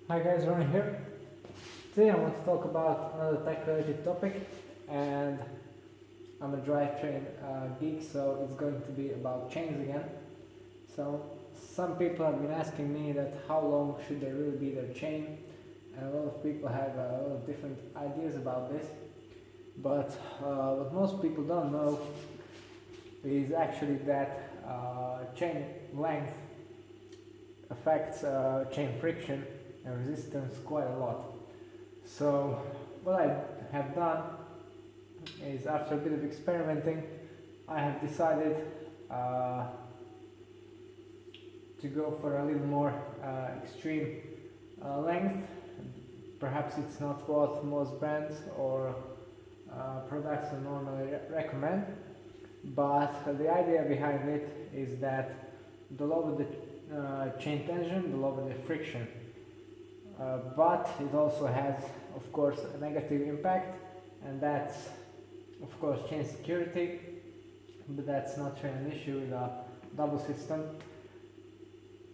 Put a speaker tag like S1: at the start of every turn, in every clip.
S1: Hi guys, Ronnie here. Today I want to talk about another tech related topic, and I'm a drivetrain geek, so it's going to be about chains again. So some people have been asking me that how long should they really be their chain, and a lot of people have a lot of different ideas about this. But what most people don't know is actually that chain length affects chain friction and resistance quite a lot. So what I have done is, after a bit of experimenting, I have decided uh, to go for a little more extreme length. Perhaps it's not what most brands or products normally recommend, but the idea behind it is that the lower the chain tension, the lower the friction. But it also has, of course, a negative impact, and that's, of course, chain security. But that's not really an issue with a double system,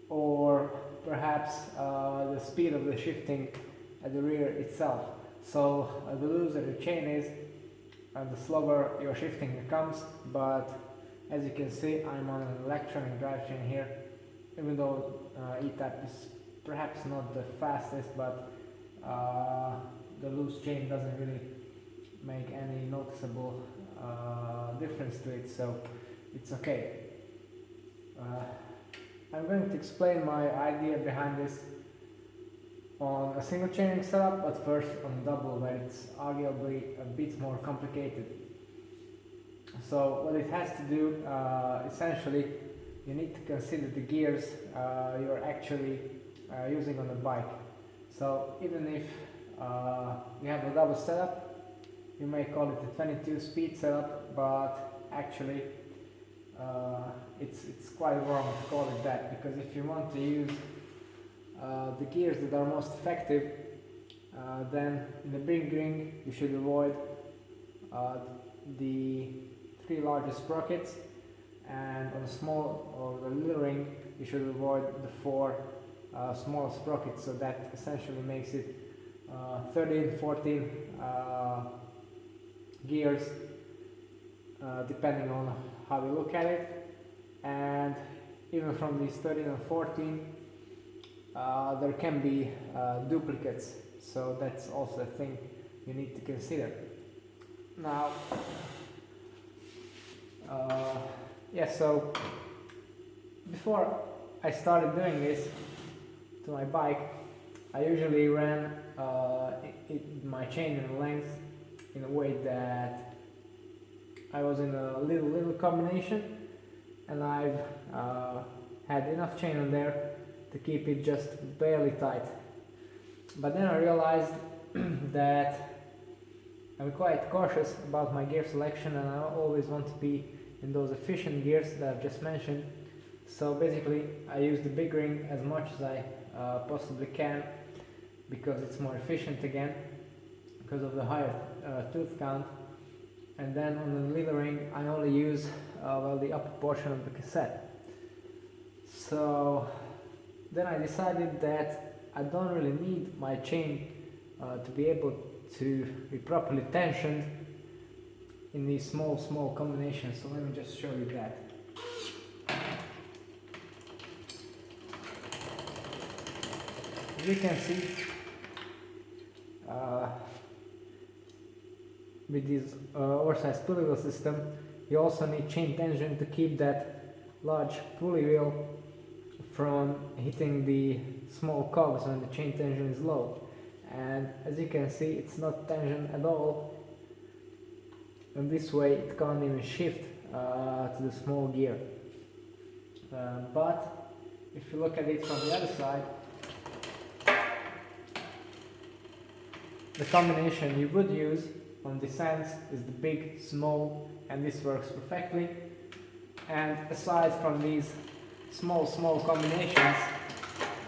S1: or perhaps the speed of the shifting at the rear itself. So the looser the chain is, the slower your shifting becomes. But as you can see, I'm on an electronic drivetrain here, even though ETAP is perhaps not the fastest, but the loose chain doesn't really make any noticeable difference to it, so it's okay. I'm going to explain my idea behind this on a single chaining setup, but first on double, where it's arguably a bit more complicated. So what it has to do, essentially, you need to consider the gears you're actually using on the bike. So even if you have a double setup, you may call it a 22 speed setup, but actually it's quite wrong to call it that, because if you want to use the gears that are most effective, then in the big ring you should avoid the three largest sprockets, and on the small or the little ring you should avoid the four small sprockets. So that essentially makes it 13, 14 gears, depending on how you look at it. And even from these 13 and 14, there can be duplicates, so that's also a thing you need to consider. Now, so before I started doing this to my bike, I usually ran my chain in length in a way that I was in a little combination, and I've had enough chain on there to keep it just barely tight. But then I realized that I'm quite cautious about my gear selection, and I always want to be in those efficient gears that I've just mentioned. So basically I use the big ring as much as I possibly can, because it's more efficient again, because of the higher tooth count. And then on the little ring I only use the upper portion of the cassette. So then I decided that I don't really need my chain to be able to be properly tensioned in these small combinations. So let me just show you that. As you can see, with this oversized pulley wheel system, you also need chain tension to keep that large pulley wheel from hitting the small cogs when the chain tension is low. And as you can see, it's not tension at all, and this way it can't even shift to the small gear. But if you look at it from the other side, the combination you would use on descents is the big, small, and this works perfectly. And aside from these small combinations,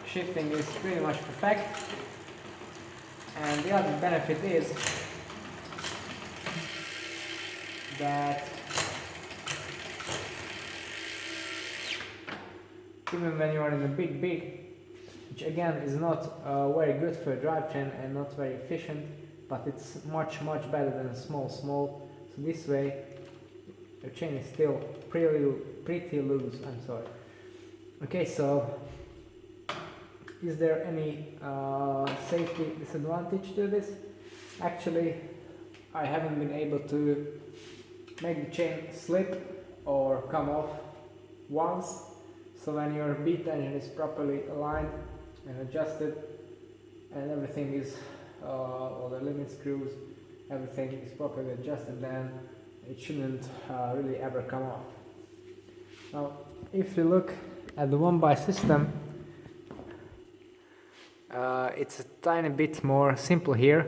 S1: shifting is pretty much perfect. And the other benefit is that even when you are in a big which again is not very good for a drivetrain and not very efficient, but it's much better than a small. So this way your chain is still pretty loose, I'm sorry. Okay, so is there any safety disadvantage to this? Actually, I haven't been able to make the chain slip or come off once. So when your bead tension is properly aligned and adjusted and everything is, all the limit screws, everything is properly adjusted, then it shouldn't really ever come off. Now, if you look at the 1-by system, it's a tiny bit more simple here,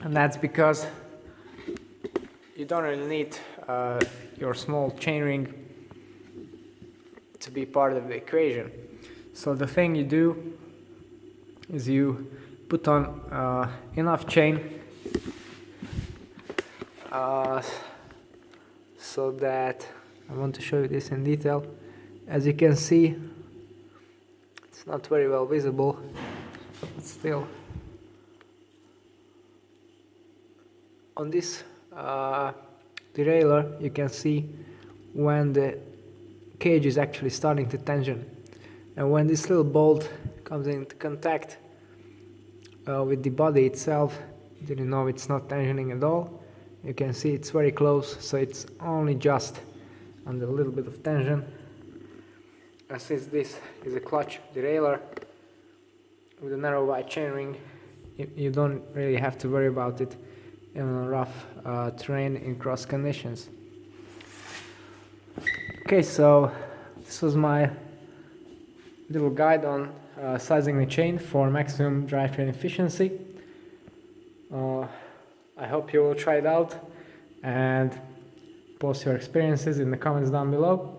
S1: and that's because you don't really need your small chainring to be part of the equation. So the thing you do is you put on enough chain so that, I want to show you this in detail. As you can see, it's not very well visible, but still on this derailleur you can see when the cage is actually starting to tension, and when this little bolt comes into contact with the body itself, you know it's not tensioning at all. You can see it's very close, so it's only just under a little bit of tension. And since this is a clutch derailleur with a narrow wide chainring, you don't really have to worry about it in a rough terrain in cross conditions. Okay, so this was my little guide on sizing the chain for maximum drivetrain efficiency. I hope you will try it out and post your experiences in the comments down below.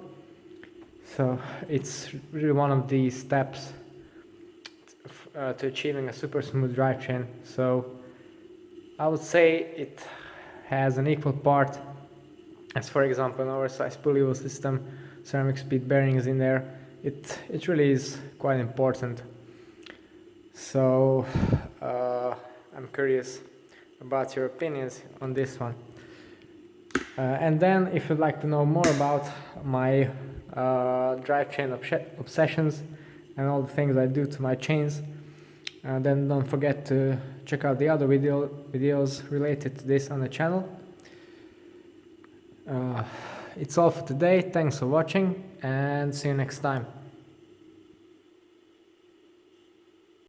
S1: So it's really one of the steps to achieving a super smooth drivetrain. So I would say it has an equal part as, for example, an oversized pulley wheel system, ceramic speed bearings in there. It really is quite important. So I'm curious about your opinions on this one. And then if you'd like to know more about my drivetrain obsessions and all the things I do to my chains, then don't forget to check out the other videos related to this on the channel. It's all for today. Thanks for watching and see you next time.